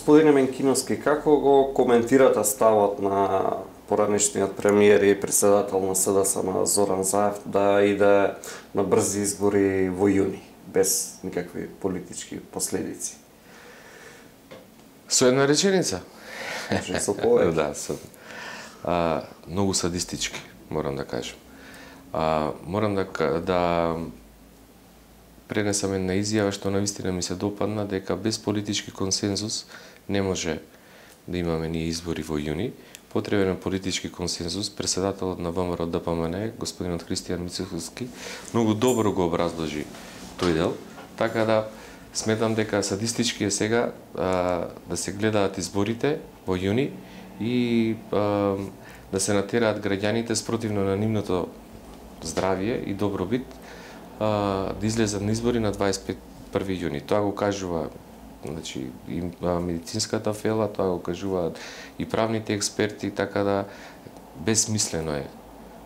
Господине Менкиновски, како го коментирате ставот на поранешниот премиер и председател на СДСМ Зоран Заев да иде на брзи избори во јуни, без никакви политички последици? Со една реченица? Може со повеќе. Да, многу садистички, морам да кажам. Морам да пренесам една изјава што навистина ми се допадна, дека без политички консензус не може да имаме ние избори во јуни. Потребен е политички консензус. Председателот на ВМРО ДПМН, господинот Христијан Мицковски, многу добро го образложи тој дел, така да сметам дека садистички е сега да се гледаат изборите во јуни и да се натераат граѓаните спротивно на нивното здравје и добробит да излезат на избори на 21 јуни. Тоа го кажува и медицинската фела, тоа го кажуваат и правните експерти, така да безсмислено е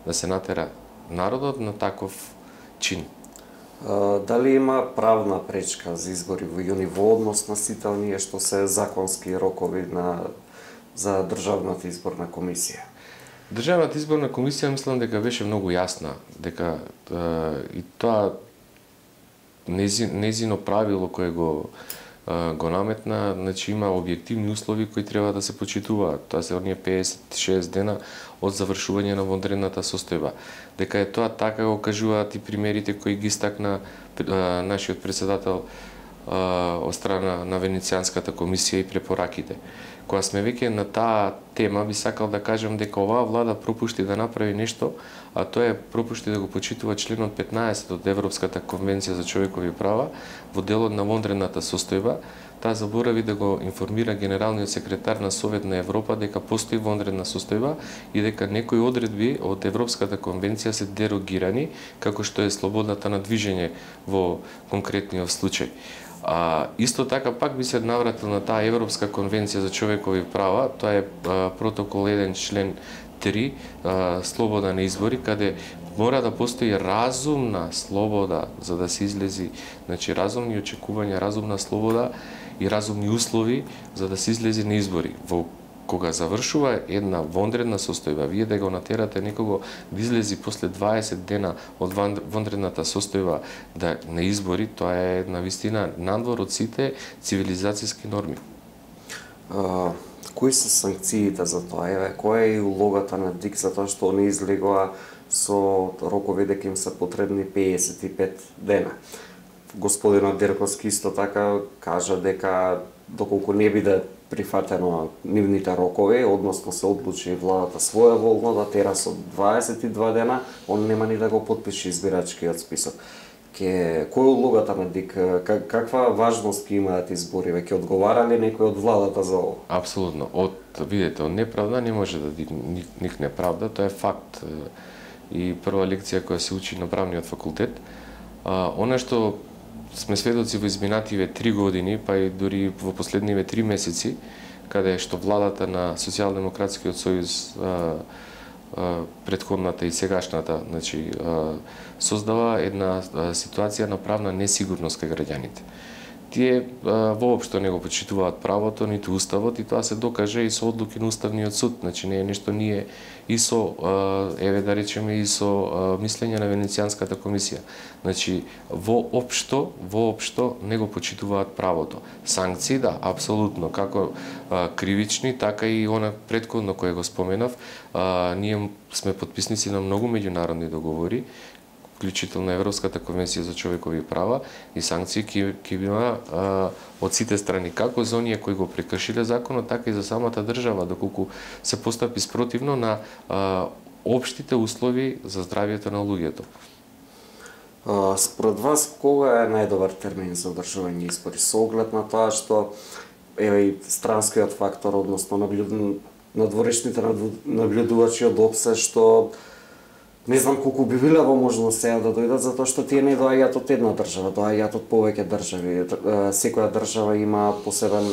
да се натера народот на таков чин. Дали има правна пречка за избори во јуни во однос на сите оние што се законски рокови за Државната изборна комисија? Државната изборна комисија мислам дека беше многу јасна, дека и тоа незино правило кое го наметна, значи има објективни услови кои треба да се почитуваат. Тоа се оние 56 дена од завршување на вонредната состојба. Дека е тоа така го кажуваат и примерите кои ги стакна нашиот председател од страна на Венецијанската комисија и препораките. Кога сме веќе на таа тема, би сакал да кажам дека оваа влада пропушти да направи нешто, а тоа е пропушти да го почитува членот 15 од Европската конвенција за човекови права во делот на вонредната состојба. Таа заборави да го информира генералниот секретар на Совет на Европа дека постои вонредна состојба и дека некои одредби од Европската конвенција се дерогирани, како што е слободата на движење во конкретниот случај. Исто така пак би се навратил на таа Европска конвенција за човекови права, тоа е протокол 1 член 3, слобода на избори, каде мора да постои разумна слобода за да се излези, значи разумни очекувања, разумна слобода и разумни услови за да се излези на избори. Кога завршува една вонредна состојба, вие да го натерате некого да излези после 20 дена од вонредната состојба на избори, тоа е навистина надвор од сите цивилизацијски норми. Кои се санкциите за тоа? Која е улогата на ДИК за тоа што не излегува со рокови дека им се потребни 55 дена? Господинот Дерковски исто така кажа дека доколку не биде прифатено нивните рокови, односно се одлучи владата своеволно да тера со 22 дена, он нема ни да го потпише избирачкиот список. Која е улогата на ДИК? Каква важност ќе имаат избори? Веќе одговара ли некој од владата за ово? Апсолутно. Видете, од неправда не може да никне правда, тоа е факт. И прва лекција која се учи на правниот факултет, она што сме сведоци во изминативе 3 години, па и дури во последниве 3 месеци, каде што владата на Социјалдемократскиот сојуз претходната и сегашната, значи создава една ситуација на правна несигурност кај граѓаните. Тие воопшто не го почитуваат правото, ниту уставот, и тоа се докаже и со одлуки на Уставниот суд. Значи не е нешто ние и со да речеме и со мислење на Венецијанската комисија. Значи воопшто не го почитуваат правото. Санкции, да, апсолутно, како кривични, така и она претходно кое го споменав. Ние сме потписници на многу меѓународни договори, вклучително Европската конвенција за човекови права, и санкции ќе има од сите страни, како за оние кои го прекршиле законот, така и за самата држава, доколку се постапи спротивно на општите услови за здравјето на луѓето. Според вас, кога е најдобар термин за одржување избори? Со оглед на тоа што и странскиот фактор, односно надворешните наблюдувачи од ОПСЕ, што не знам колку би биле во можност сега да дојдат, затоа што тие не доаѓаат од една држава, доаѓаат од повеќе држави. Секоја држава има посебен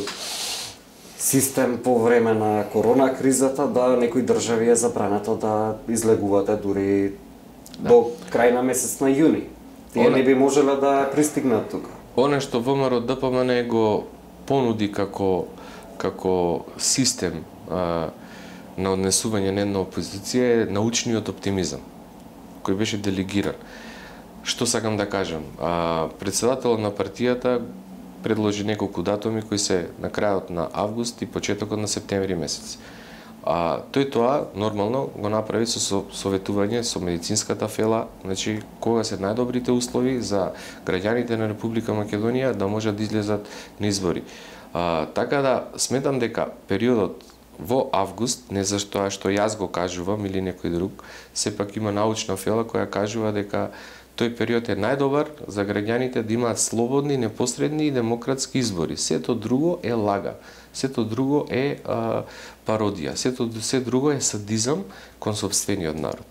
систем по време на корона кризата, да некои држави е забрането да излегувате дури до крај на месец на јуни. Тие не би можеле да пристигнат тука. Оне што ВМРО ДПМН го понуди како како систем на однесување на една опозиција е научниот оптимизам, кој беше делегиран. Што сакам да кажам? Председателот на партијата предложи неколку датуми кои се на крајот на август и почетокот на септември месец. Тој тоа нормално го направи со советување со медицинската фела, значи кога се најдобрите услови за граѓаните на Република Македонија да можат да излезат на избори. Така да сметам дека периодот во август, не за тоа што јас го кажувам или некој друг, сепак има научна фела која кажува дека тој период е најдобар за граѓаните да имаат слободни, непосредни и демократски избори. Сето друго е лага. Сето друго е пародија. Се друго е садизам кон сопствениот народ.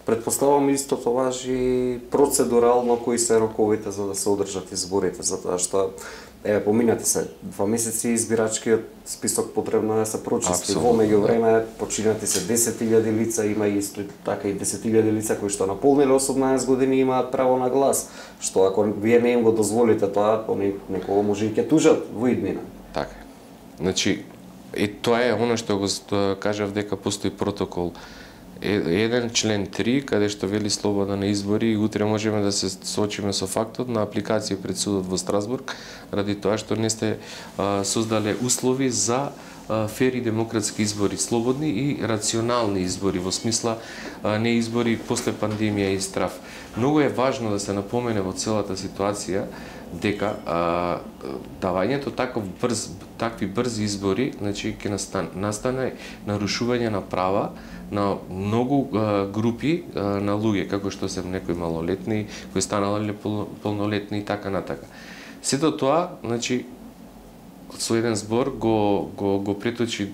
Предпоставам истото важи процедурално кои се роковите за да се одржат изборите, затоа што поминати се 2 месеци избирачкиот список потребно е да се прочисти. Во меѓувреме починати се 10.000 лица, има и исто така и 10.000 лица кои што наполниле 18 години имаат право на глас, што ако вие не им го дозволите тоа, некого може и ќе тужат во иднина. Така. Значи, тоа е она што го кажав дека постои протокол. Еден член 3, каде што вели слобода на избори, и утре можеме да се соочиме со фактот на апликација пред судот во Страсбург, ради тоа што не сте создале услови за фери демократски избори, слободни и рационални избори, во смисла не избори после пандемија и страв. Многу е важно да се напомене во целата ситуација дека давањето такви брзи избори, значи ќе настане нарушување на права на многу групи на луѓе, како што се некои малолетни, кои станале полнолетни и така натака. Сето тоа, значи, со еден збор го преточи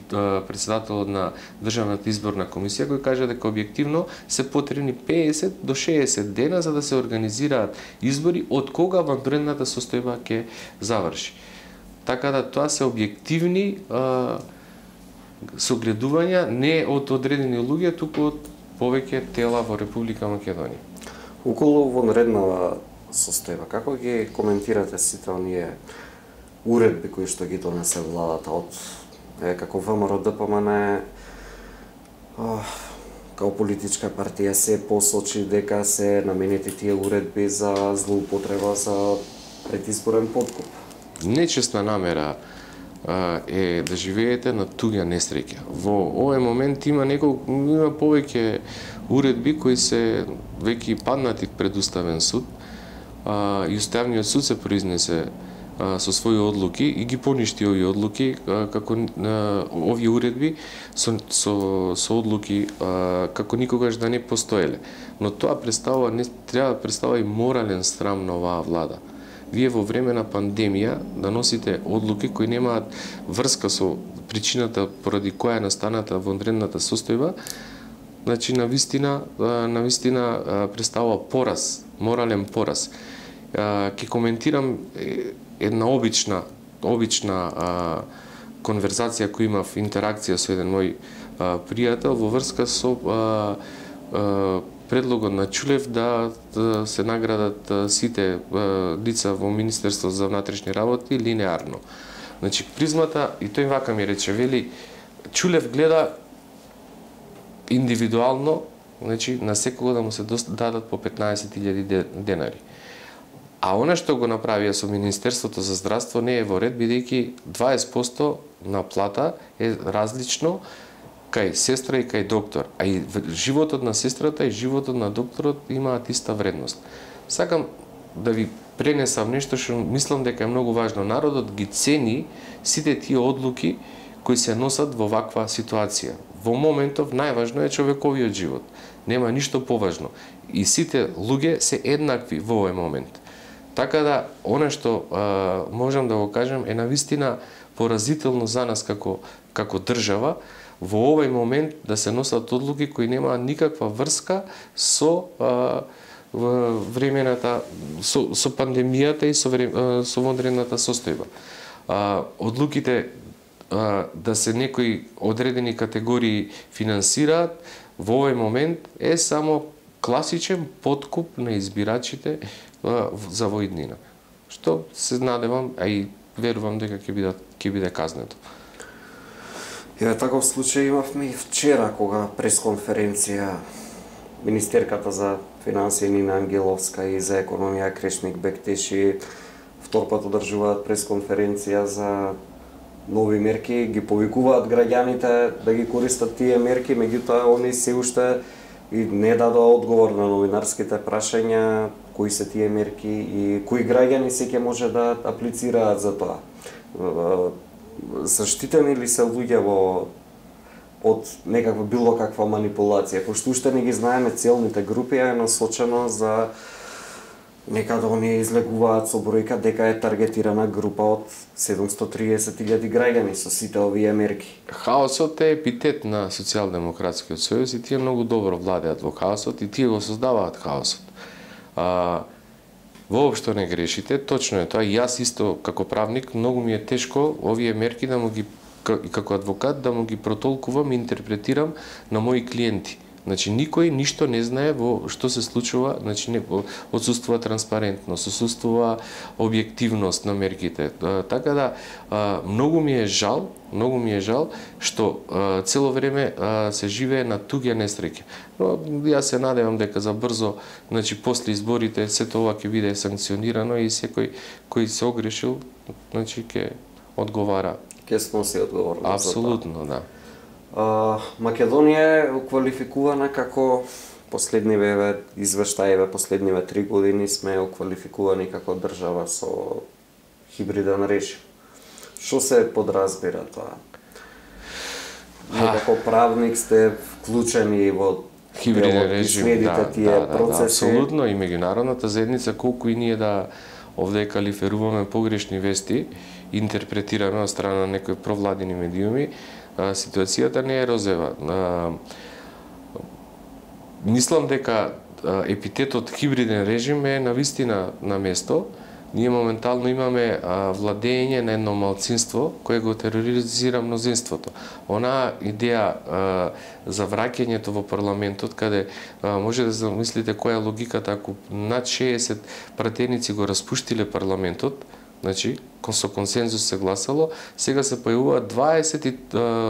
председателот на Државната изборна комисија, кој кажа дека објективно се потребни 50 до 60 дена за да се организираат избори од кога ванредната состојба ќе заврши. Така да тоа се објективни согледувања не од одредени луѓе, туку од повеќе тела во Република Македонија. Околу вонреднава состојба, како ги коментирате сите оние уредби кои што ги донесе владата од како ВМРО-ДПМН као политичка партија се посочи дека се наменети тие уредби за злоупотреба за предизборен подкуп? Нечестна намера е да живеете на туѓа несреќа. Во овој момент има повеќе уредби кои се веќе паднати пред Уставен суд, и Уставниот суд се произнесе со своји одлуки и ги поништи овие одлуки, како овие уредби со одлуки како никогаш да не постоеле. Но тоа треба да представува и морален срам на оваа влада. Вие во време на пандемија да носите одлуки кои немаат врска со причината поради која е настаната вонредната состојба, значи навистина представува пораз, морален пораз. Ќе коментирам една обична конверзација која имав, интеракција со еден мој пријател во врска со предлогот на Чулев да се наградат сите лица во Министерство за внатрешни работи линеарно. Значи, призмата, и тој вака ми рече, вели, Чулев гледа индивидуално, значи, на секого да му се дадат по 15.000 денари. А она што го направија со Министерството за здравство не е во ред, бидејќи 20% на плата е различно кај сестра и кај доктор, а и животот на сестрата и животот на докторот имаат иста вредност. Сакам да ви пренесам нешто што мислам дека е многу важно. Народот ги цени сите тие одлуки кои се носат во ваква ситуација. Во моментов најважно е човековиот живот. Нема ништо поважно. И сите луѓе се еднакви во овој момент. Така да, она што можам да го кажам е навистина поразително за нас како држава, во овој момент да се носат одлуки кои немаат никаква врска со времената, со пандемијата и со вонредната состојба. Одлуките да се некои одредени категории финансираат во овој момент е само класичен подкуп на избирачите за воиднина. Што се надевам, а и верувам дека ќе биде казнето. Еве таков случај имавме и вчера кога пресконференција министерката за финансии Нина Ангеловска и за економија Крешник Бектеши втор пат одржуваат пресконференција за нови мерки, ги повикуваат граѓаните да ги користат тие мерки, меѓутоа они се уште и не дадоа одговор на новинарските прашања кои се тие мерки и кои граѓани се ќе може да аплицираат за тоа. Заштитени ли се луѓе од некаква било каква манипулација, пошто уште не ги знаеме целните групи, а е насочено за некаде они излегуваат со бројка дека е таргетирана група од 730.000 граѓани со сите овие мерки. Хаосот е епитет на Социјалдемократскиот сојуз и тие многу добро владеат во хаосот и тие го создаваат хаосот. Воопшто не грешите, точно е тоа. И јас исто како правник многу ми е тешко овие мерки да му ги и како адвокат да му ги протолкувам и интерпретирам на мои клиенти. Значи никој ништо не знае во што се случува, значи не отсуствува транспарентност, отсуствува објективност на мерките. Така да многу ми е жал што цело време се живее на туѓа несреќа. Но јас се надевам дека за брзо, значи после изборите сето ова ќе биде санкционирано и секој кој се огрешил, значи ќе одговара. Ќе сноси одговорност. Апсолутно, да. Македонија е квалификувана како последниве извештајиве последниве 3 години сме оквалификувани како држава со хибриден режим. Што се подразбира тоа? Како правник сте вклучени во хибриден режим, тие процеси. Апсолутно, и меѓународната заедница колку и ние да овде калиферуваме погрешни вести, интерпретираме од страна на некои провладени медиуми, ситуацијата не е розева. Мислам дека епитетот хибриден режим е навистина на место. Ние моментално имаме владење на едно малцинство кое го тероризира мнозинството. Онаа идеја за враќањето во парламентот, каде може да замислите која е логиката ако над 60 пратеници го распуштиле парламентот, значи со консензус се гласало, сега се појавуваат 20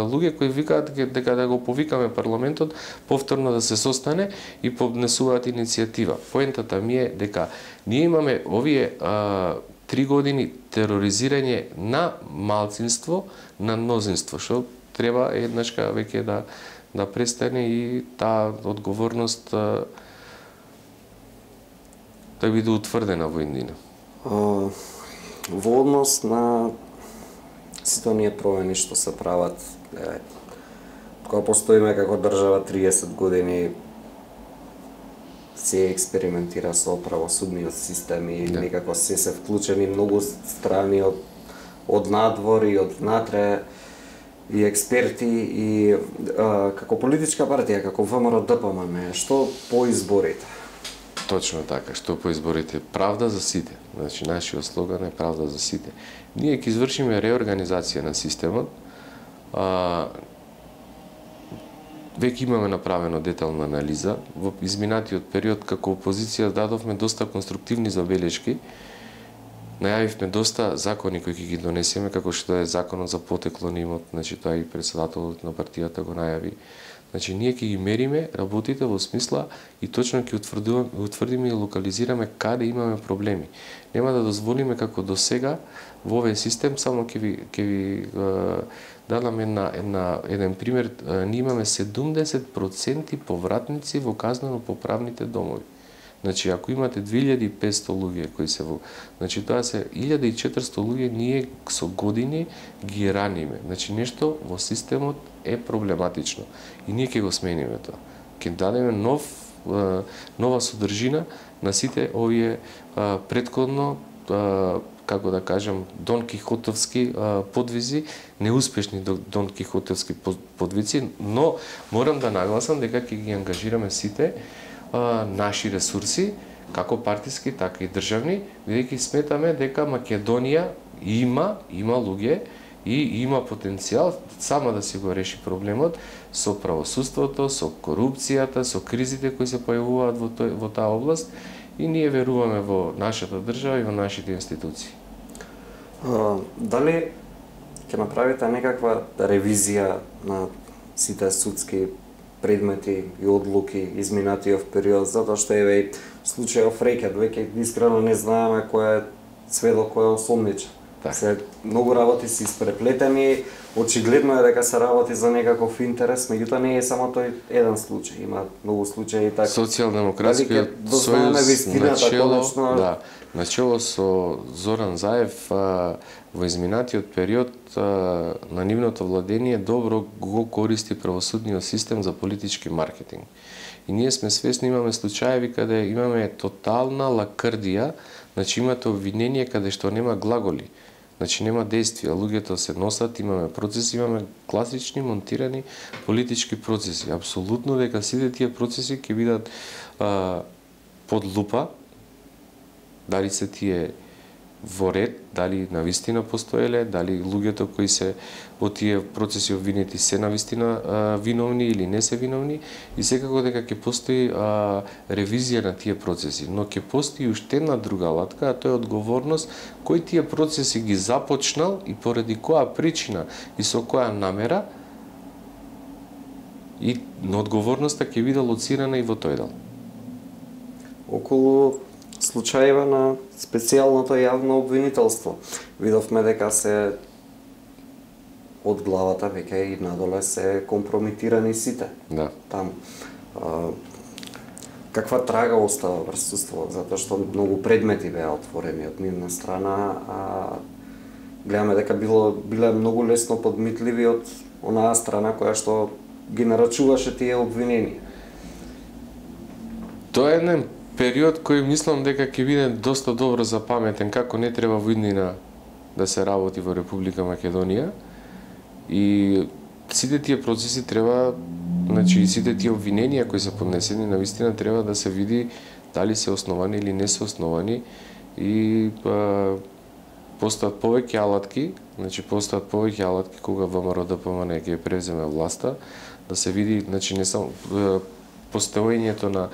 луѓе кои викаат дека да го повикаме парламентот повторно да се состане и поднесуваат иницијатива. Поентата ми е дека ние имаме овие 3 години тероризирање на малцинство, на мнозинство, што треба еднашка веќе да престане и таа одговорност да биде утврдена во иднина. Во однос на сите оние промени што се прават, кога постоиме како држава 30 години, се експериментира со правосудниот систем и некако се вклучени многу страни од надвор и од внатре и експерти и како политичка партија, како ВМРО-ДПМН, што по изборите? Точно така, што по изборите, правда за сите. Значи нашиот слоган е правда за сите. Ние ќе извршиме реорганизација на системот. Веќе имаме направено детална анализа. Во изминатиот период како опозиција дадовме доста конструктивни забелешки. Најавивме доста закони кои ќе ги донесеме, како што е законот за потекло на имот, значи тоа и претседателот на партијата го најави. Значи, ние ќе ги мериме работите во смисла и точно ќе утврдиме и локализираме каде имаме проблеми. Нема да дозволиме како до сега во овој систем, само ќе ви дадам еден пример. Ние имаме 70% повратници во казнено-поправните домови. Значи, ако имате 2500 луѓе кои се во... Значи, тоа се 1400 луѓе ние со години ги раниме. Значи, нешто во системот е проблематично. И ние ќе го смениме тоа. Ќе дадеме нова содржина на сите овие претходно, како да кажам, Дон Кихотовски подвизи, неуспешни Дон Кихотовски подвизи, но морам да нагласам дека ќе ги ангажираме сите наши ресурси, како партиски, така и државни, бидејќи сметаме дека Македонија има луѓе и има потенцијал сама да си го реши проблемот со правосудството, со корупцијата, со кризите кои се појавуваат во таа област и ние веруваме во нашата држава и во нашите институции. Дали ќе направите некаква ревизија на сите судски предмети и одлуки изминатиот период, затоа што еве и случајот Рекет, веќе искрено не знаеме кој е сведок, кој е осомничен. Так. Се многу работи се испреплетени, очигледно е дека се работи за некаков интерес, меѓутоа не е само тој еден случај, има многу случаи така. Социјалдемократскиот сојуз начело со Зоран Заев во изминатиот период на нивното владение добро го користи правосудниот систем за политички маркетинг. И ние сме свесни, имаме случаеви каде имаме тотална лакрдија, значи имате обвинение каде што нема глаголи. Значи нема действија, луѓето се носат, имаме процеси, имаме класични монтирани политички процеси. Апсолутно дека сите тие процеси ќе бидат под лупа, дали се тие во ред, дали навистина постоеле, дали луѓето кои се во тие процеси обвинети се навистина виновни или не се виновни, и секако дека ќе постои ревизија на тие процеси. Но ќе постои уште една друга латка, а тоа е одговорност кој тие процеси ги започнал и поради која причина и со која намера, и на одговорноста ќе биде лоцирана и во тој дел. Околу случајива на специјалното јавно обвинителство, видовме дека се од главата веќе и надоле се компрометирани сите. Да. Таму. Каква трага остава врз судството, затоа што многу предмети беа отворени од нивна страна, гледаме дека биле многу лесно подмитливи од онаа страна која што ги нарачуваше тие обвинени. Тоа е еден период кој мислам дека ќе биде доста добро запаметен, како не треба во иднина да се работи во Република Македонија, и сите тие процеси треба, значи сите тие обвиненија кои се поднесени навистина треба да се види дали се основани или не се основани, и постојат повеќе алатки, кога ВМРО ДПМН ќе превземе власта, да се види, значи не само постоењето на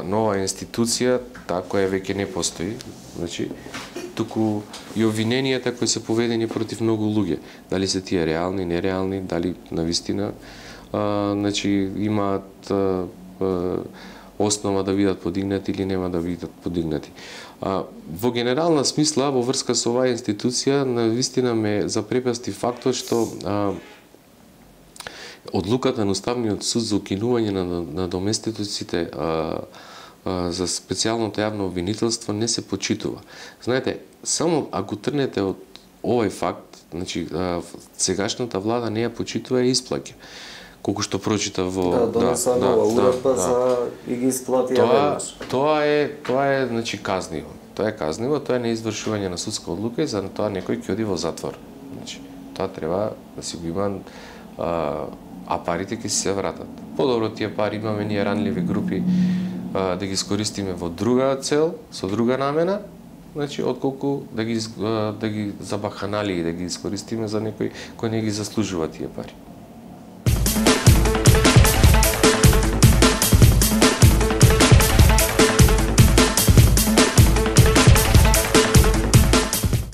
нова институција, таа која веќе не постои, значи, туку и обвиненијата кои се поведени против многу луѓе, дали се тие реални, нереални, дали навистина, значи, имаат основа да бидат подигнати или нема да бидат подигнати. Во генерална смисла, во врска со оваа институција, навистина ме запрепасти фактот што одлуката на Уставниот суд за укинување на доместитоците за специјалното јавно обвинителство не се почитува. Знаете, само ако трнете од овој факт, значи сегашната влада не ја почитува и исплаќа. Колку што прочита во донеса нова уредба за и ги исплати веднаш. Тоа е значи казниво. Тоа е казниво, тоа е неизвршување на судска одлука и за тоа некој ќе оди во затвор. Значи, тоа треба да си го има, а парите ќе се вратат. Подобро тие пари имаме ние ранливи групи да ги искористиме во друга цел, со друга намена, значи отколку да ги забаханали и да ги искористиме за некој кој не ги заслужува тие пари.